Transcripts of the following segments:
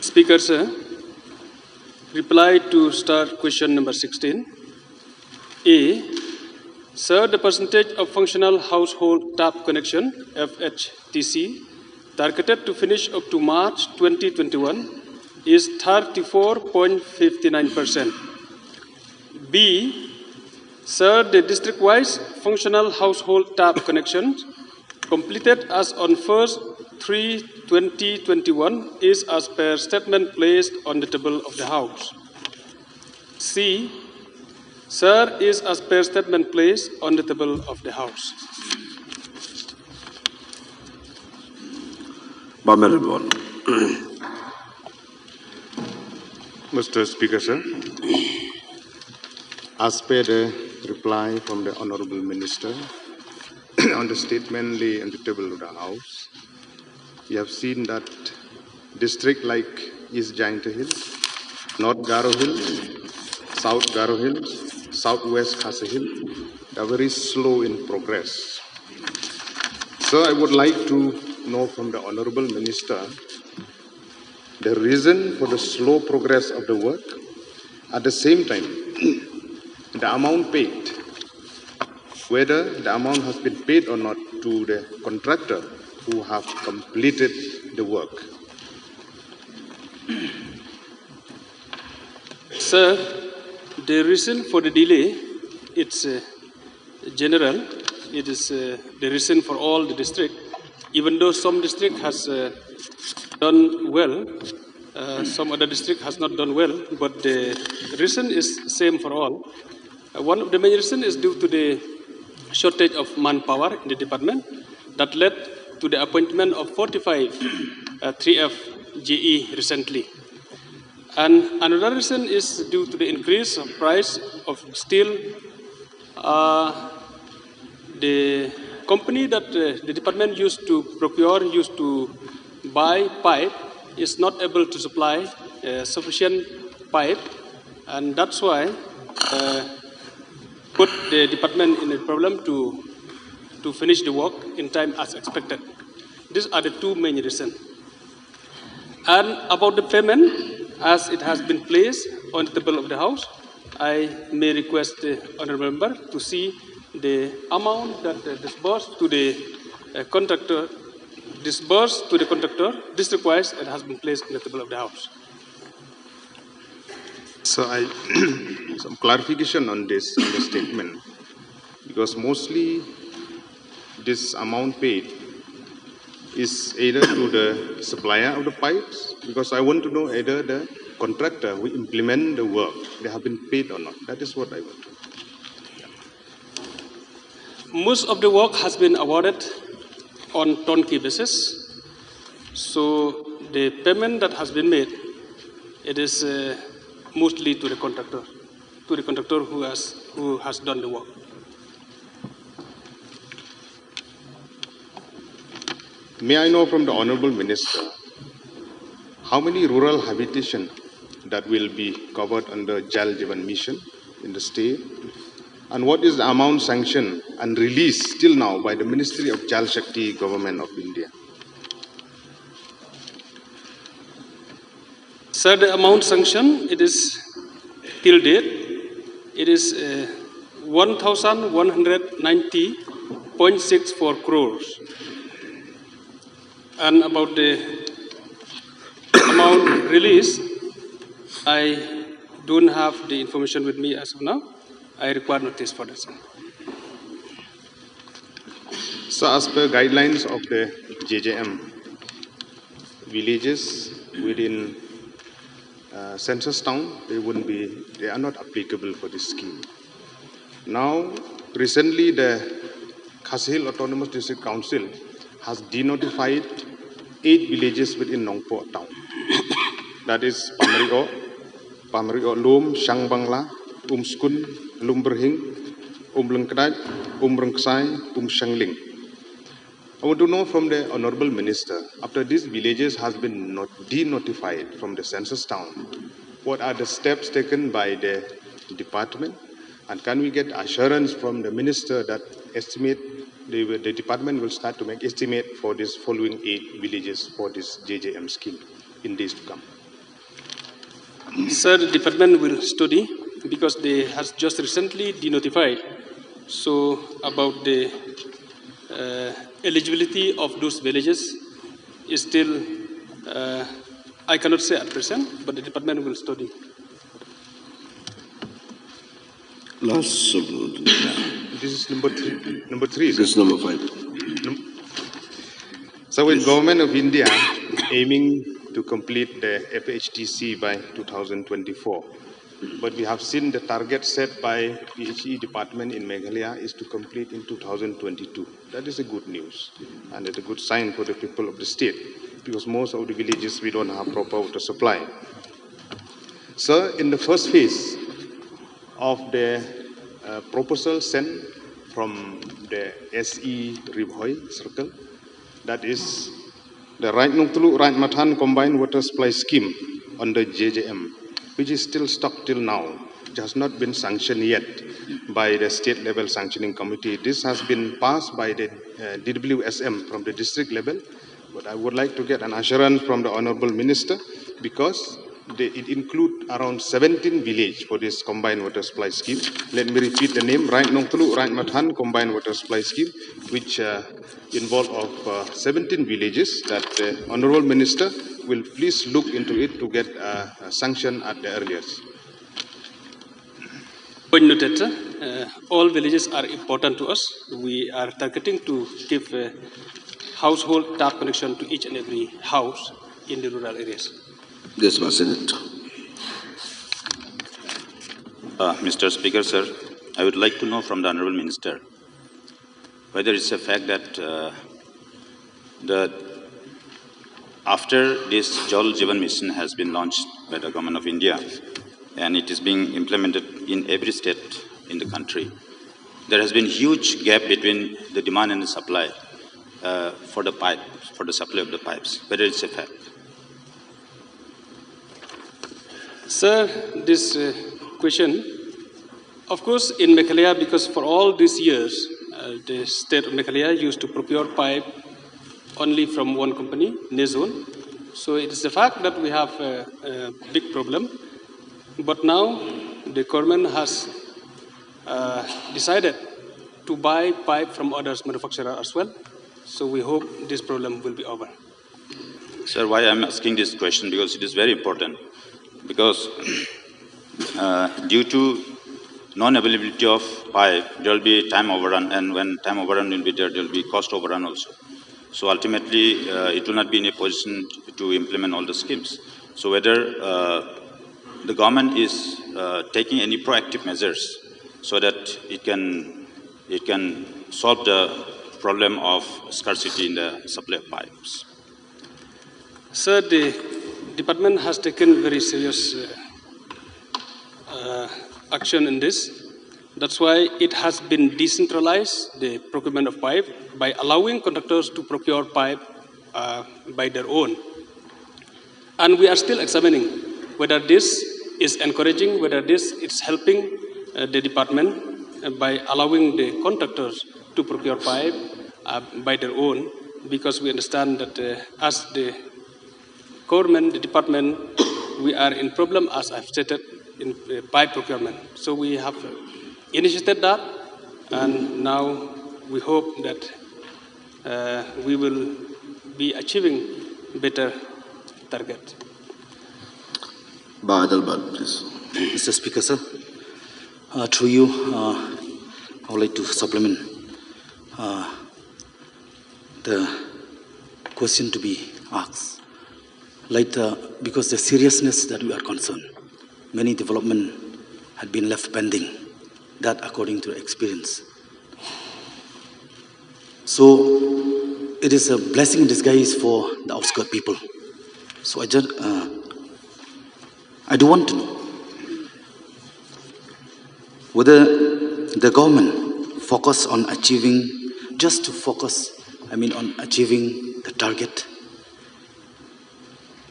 Speaker, sir, reply to start question number 16. A. Sir, the percentage of functional household tap connection, FHTC, targeted to finish up to March 2021 is 34.59%. B. Sir, the district-wise functional household tap connections completed as on 1/3/2021 is as per statement placed on the table of the House. C. Sir, is as per statement placed on the table of the House. Mr. Speaker, sir, as per the reply from the Honorable Minister on the statement laid on the table of the House, we have seen that district like East Jainta Hills, North Garo Hills, South Garo Hills, Southwest Khasi Hills are very slow in progress. So I would like to know from the Honorable Minister the reason for the slow progress of the work. At the same time, the amount paid, whether the amount has been paid or not to the contractor who have completed the work. Sir, the reason for the delay, it's general. It is the reason for all the district. Even though some district has done well, some other district has not done well, but the reason is same for all. One of the main reasons is due to the shortage of manpower in the department that led to the appointment of 45 3F GE recently. And another reason is due to the increase of price of steel. The company that the department used to buy pipe is not able to supply sufficient pipe, and that's why put the department in a problem to finish the work in time as expected. These are the two main reasons. And about the payment, as it has been placed on the table of the House, I may request the honourable member to see the amount that disbursed to the contractor, district-wise, it has been placed on the table of the House. So some clarification on this statement, because mostly this amount paid is either to the supplier of the pipes, because I want to know either the contractor who implement the work, they have been paid or not. That is what I want to know. Most of the work has been awarded on turnkey basis. So the payment that has been made, it is mostly to the contractor who has done the work. May I know from the Honorable Minister how many rural habitation that will be covered under Jal Jeevan Mission in the state, and what is the amount sanctioned and released till now by the Ministry of Jal Shakti Government of India? Sir, the amount sanctioned, it is till date, it is 1,190.64 crores. And about the amount released, I don't have the information with me as of now. I require notice for that. So as per guidelines of the JJM, villages within census town, they are not applicable for this scheme. Now, recently the Khasi Hill Autonomous District Council has denotified 8 villages within Nongpo town. That is Pamrio Lom, Shangbangla, Skun, Lumberhing, Umblengkrat, Umbrengksai, Shangling. I want to know from the Honorable Minister, after these villages has been denotified from the census town, what are the steps taken by the department? And can we get assurance from the Minister that the department will start to make estimate for these following 8 villages for this JJM scheme in days to come? Sir, the department will study because they has just recently denotified. So about the eligibility of those villages is still, I cannot say at present, but the department will study. Last. This is number three. Number three. This is number 5. So with government of India aiming to complete the FHTC by 2024, but we have seen the target set by PHE department in Meghalaya is to complete in 2022. That is a good news, and it's a good sign for the people of the state, because most of the villages we don't have proper water supply. So in the first phase of the proposal sent from the SE Ribhoi circle, that is the Right Nungtulu, Right Matan Combined Water Supply Scheme under JJM, which is still stuck till now. It has not been sanctioned yet by the state level sanctioning committee. This has been passed by the DWSM from the district level, but I would like to get an assurance from the Honorable Minister, because it includes around 17 villages for this combined water supply scheme. Let me repeat the name: Right Nongtulu, Right Matan Combined Water Supply Scheme, which involves of 17 villages. That the Honorable Minister will please look into it to get a sanction at the earliest. Point noted, sir. All villages are important to us. We are targeting to give household tap connection to each and every house in the rural areas. Yes, President. Mr. Speaker, sir, I would like to know from the Honorable Minister whether it's a fact that after this Jal Jeevan mission has been launched by the Government of India and it is being implemented in every state in the country, there has been huge gap between the demand and the supply for the supply of the pipes, whether it's a fact. Sir, this question, of course, in Meghalaya, because for all these years, the state of Meghalaya used to procure pipe only from one company, Nezone. So it is a fact that we have a big problem. But now the government has decided to buy pipe from others manufacturers as well. So we hope this problem will be over. Sir, why I'm asking this question? Because it is very important. Because due to non-availability of pipe, there will be time overrun, and when time overrun will be there, there will be cost overrun also. So ultimately, it will not be in a position to implement all the schemes. So whether the government is taking any proactive measures so that it can solve the problem of scarcity in the supply of pipes. Sir, the department has taken very serious action in this. That's why it has been decentralized, the procurement of pipe, by allowing contractors to procure pipe by their own. And we are still examining whether this is encouraging, whether this is helping the department by allowing the contractors to procure pipe by their own, because we understand that as the government, the department, we are in problem, as I've stated, in pipe procurement. So we have initiated that, and now we hope that we will be achieving better target. Badal Bad, please. Mr. Speaker, sir, through you, I would like to supplement the question to be asked. Because the seriousness that we are concerned, many development had been left pending, that according to experience. So it is a blessing in disguise for the outskirt people. So I do want to know whether the government focus on achieving, on achieving the target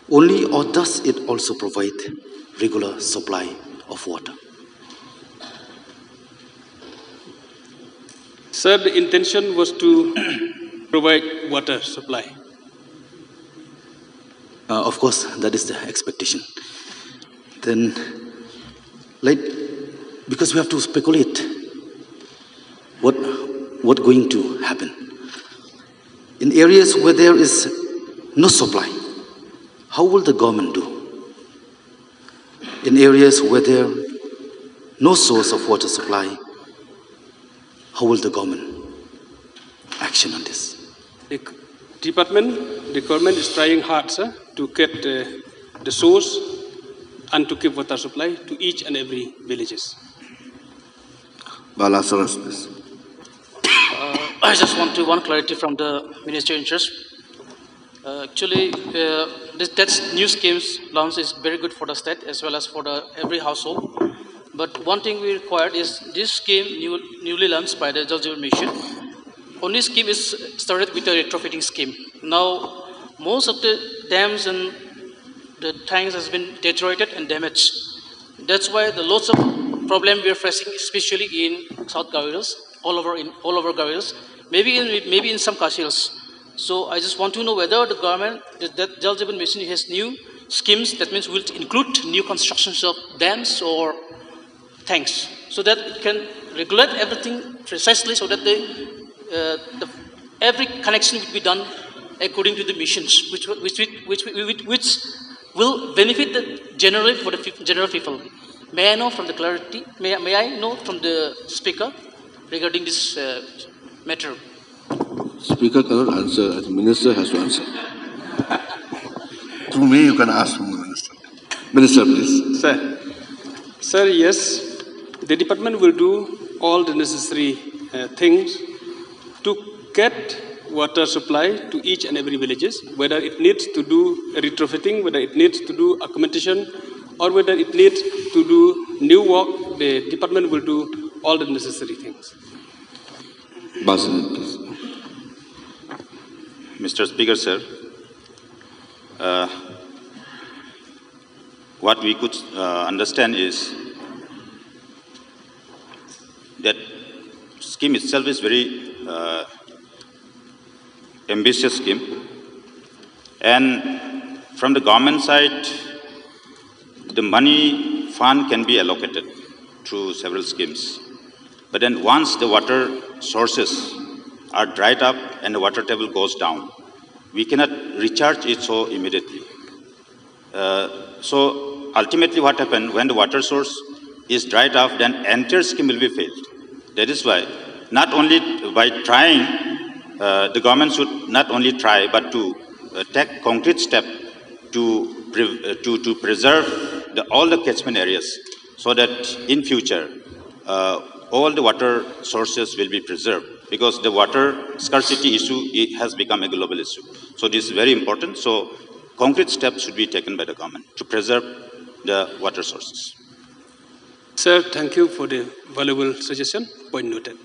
only, or does it also provide regular supply of water? Sir, the intention was to provide water supply. Of course, that is the expectation. then, like, because we have to speculate what going to happen. In areas where there is no supply, how will the government do? In areas where there no source of water supply, how will the government action on this? The government is trying hard, sir, to get the source and to keep water supply to each and every villages. Balasaras, please. I just want one clarity from the Minister in charge. Actually, that new schemes launch is very good for the state as well as for every household. But one thing we require is this scheme newly launched by the Jylla Mission. Only scheme is started with a retrofitting scheme. Now, most of the dams and the tanks has been deteriorated and damaged. That's why the lots of problem we are facing, especially in South Gavilas, all over Gavilas, maybe in some Kashils. So I just want to know whether the government, that Jylla Mission has new schemes. That means will include new constructions of dams or tanks, so that it can regulate everything precisely, so that every connection will be done according to the missions, which will benefit generally for the general people. May I know from the clarity? May I know from the speaker regarding this matter? Speaker cannot answer. The Minister has to answer. Through me, you can ask from the Minister. Minister, please. Sir, yes, the department will do all the necessary things to get water supply to each and every villages, whether it needs to do retrofitting, whether it needs to do accommodation, or whether it needs to do new work. The department will do all the necessary things. Basin, please. Mr. Speaker, sir, what we could understand is that scheme itself is very ambitious scheme, and from the government side, the money fund can be allocated through several schemes. But then once the water sources are dried up and the water table goes down, we cannot recharge it so immediately. So ultimately what happens when the water source is dried up, then entire scheme will be failed. That is why not only by trying, the government should not only try but to take concrete step to preserve all the catchment areas, so that in future all the water sources will be preserved, because the water scarcity issue has become a global issue. So this is very important. So concrete steps should be taken by the government to preserve the water sources. Sir, thank you for the valuable suggestion. Point noted.